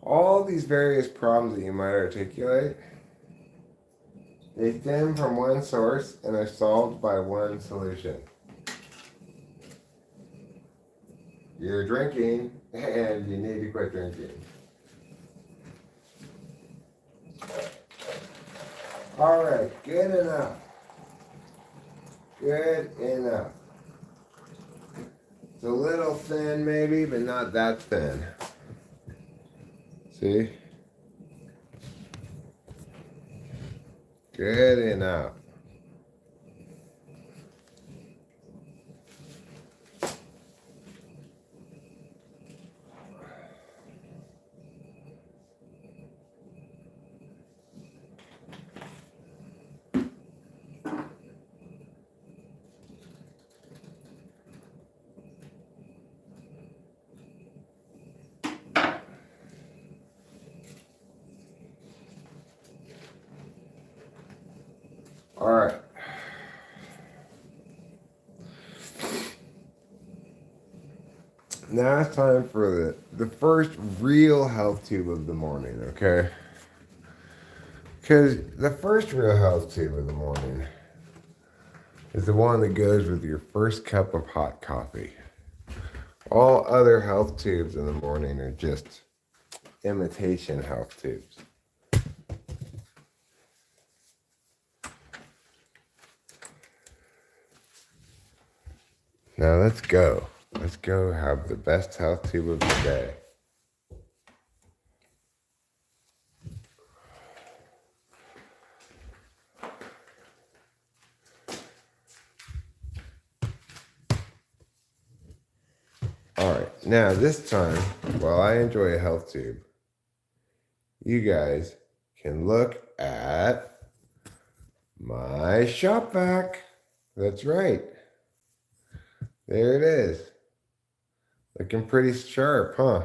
all these various problems that you might articulate, they stem from one source and are solved by one solution. You're drinking, and you need to quit drinking. All right, good enough. Good enough. It's a little thin maybe, but not that thin. See? Good enough. All right. Now it's time for the first real health tube of the morning, okay? Because the first real health tube of the morning is the one that goes with your first cup of hot coffee. All other health tubes in the morning are just imitation health tubes. Now let's go. Let's go have the best health tube of the day. All right, now this time, while I enjoy a health tube, you guys can look at my shop vac. That's right. There it is. Looking pretty sharp, huh?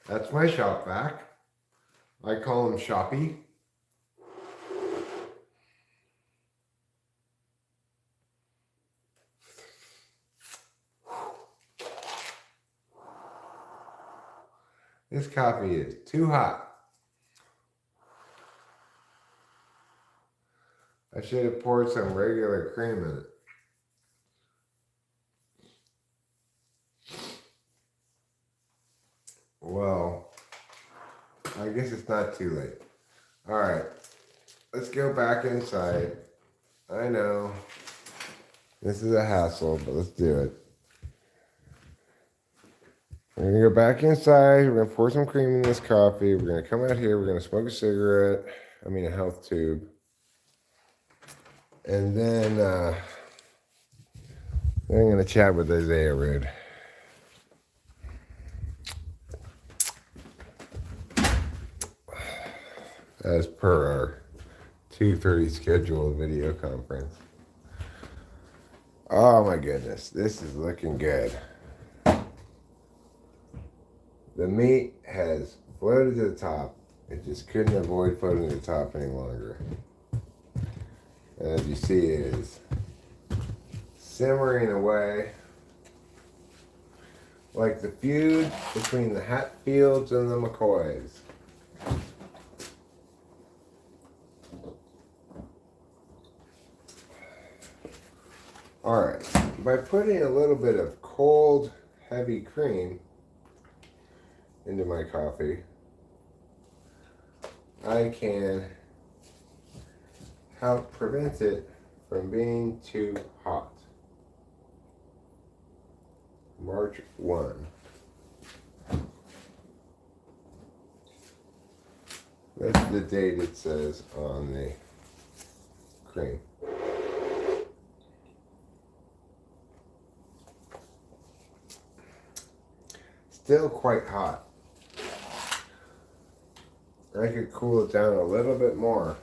That's my shop vac. I call him Shoppy. This coffee is too hot. I should have poured some regular cream in it. Well, I guess it's not too late. All right, let's go back inside. I know this is a hassle, but let's do it. We're gonna go back inside. We're gonna pour some cream in this coffee. We're gonna come out here. We're gonna smoke a cigarette. I mean, a health tube. And then I'm gonna chat with Isaiah Rude. As per our 2:30 scheduled video conference. Oh my goodness, this is looking good. The meat has floated to the top. It just couldn't avoid putting the top any longer. And as you see, it is simmering away like the feud between the Hatfields and the McCoys. Alright, by putting a little bit of cold, heavy cream into my coffee, I can help prevent it from being too hot. March 1. That's the date it says on the cream. Still quite hot. I could cool it down a little bit more.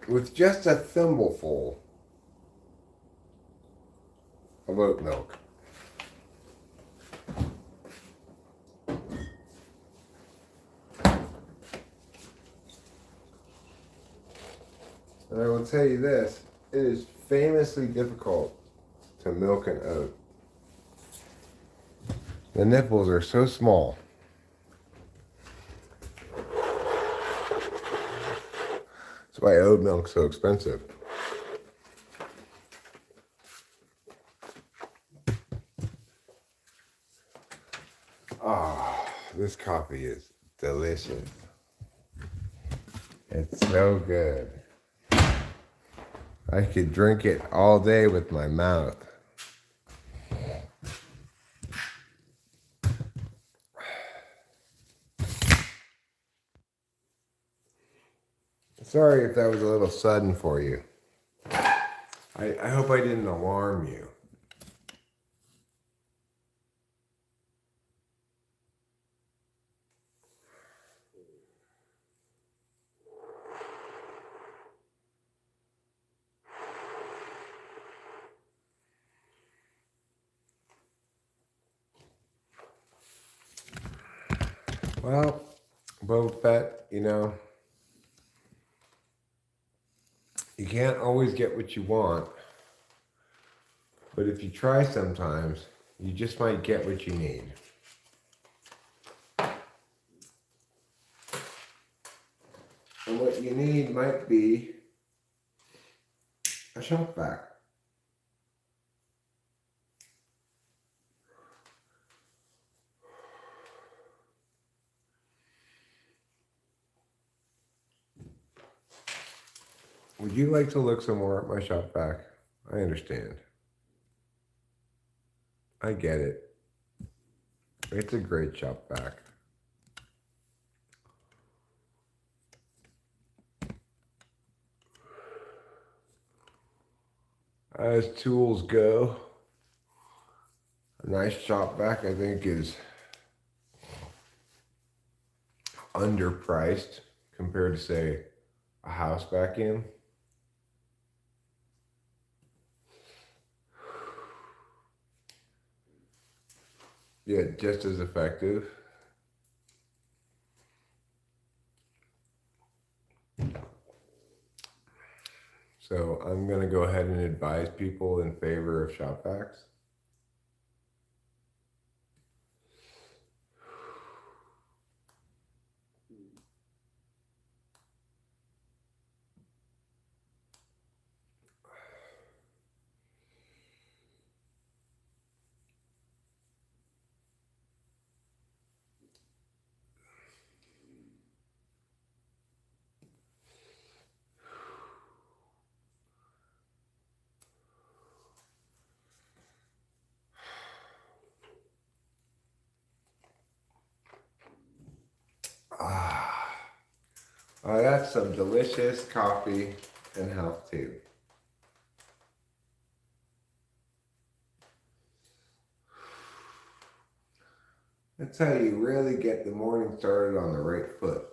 With just a thimbleful of oat milk. And I will tell you this, it is famously difficult to milk an oat. The nipples are so small. That's why oat milk's so expensive. Ah, this coffee is delicious. It's so good. I could drink it all day with my mouth. Sorry if that was a little sudden for you. I hope I didn't alarm you. Well, Boba Fett, you know, you can't always get what you want, but if you try sometimes, you just might get what you need. And what you need might be a shop vac. Would you like to look some more at my shop vac? I understand. I get it. It's a great shop vac. As tools go, a nice shop vac I think is underpriced compared to, say, a house vacuum. Yeah, just as effective. So I'm going to go ahead and advise people in favor of shop vacs. That's some delicious coffee and health too. That's how you really get the morning started on the right foot.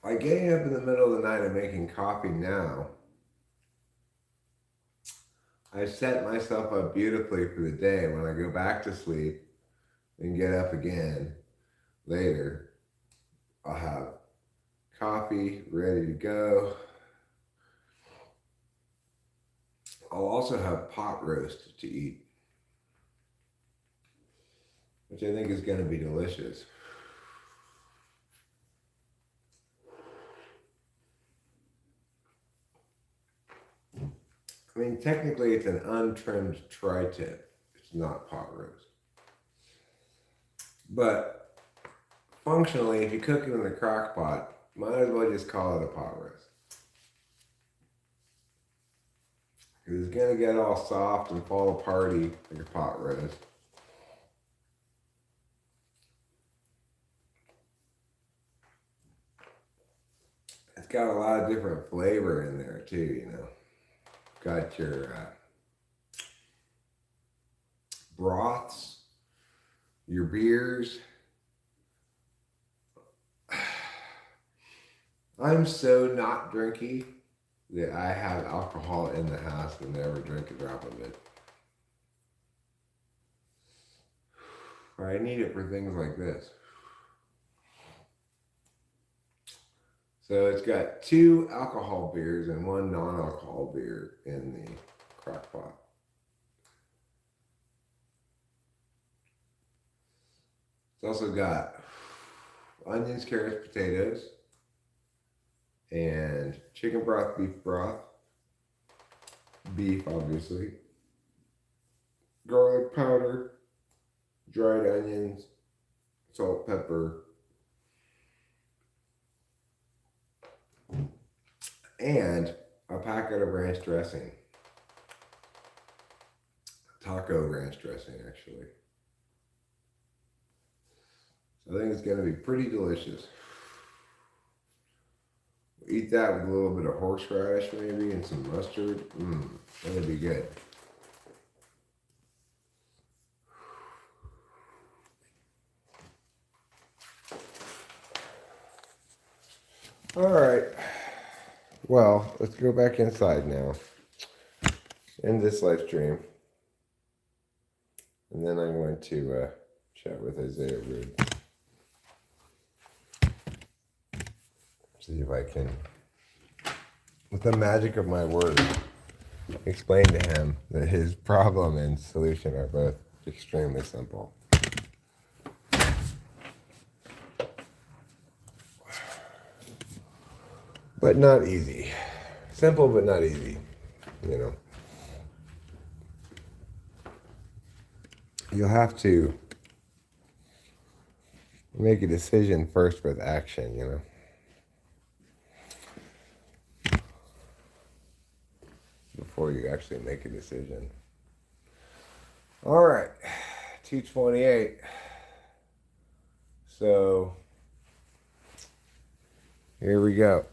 By getting up in the middle of the night and making coffee now, I set myself up beautifully for the day. When I go back to sleep and get up again later, I'll have coffee ready to go. I'll also have pot roast to eat, which I think is going to be delicious. I mean, technically it's an untrimmed tri-tip. It's not pot roast. But functionally, if you cook it in the crock pot, might as well just call it a pot roast. Because it's going to get all soft and fall aparty like a pot roast. It's got a lot of different flavor in there too, you know. Got your broths, your beers. I'm so not drinky that I have alcohol in the house and never drink a drop of it. I need it for things like this. So it's got 2 alcohol beers and 1 non-alcohol beer in the crock pot. It's also got onions, carrots, potatoes, and chicken broth, beef obviously, garlic powder, dried onions, salt, pepper, and a packet of ranch dressing. Taco ranch dressing, actually. So I think it's going to be pretty delicious. Eat that with a little bit of horseradish maybe and some mustard. That'd be good. All right. Well, let's go back inside now. End this live stream. And then I'm going to chat with Isaiah Rood. See if I can, with the magic of my words, explain to him that his problem and solution are both extremely simple. But not easy. Simple but not easy, you know. You'll have to make a decision first with action, you know. Before you actually make a decision. All right, 2:28. So here we go.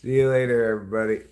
See you later, everybody.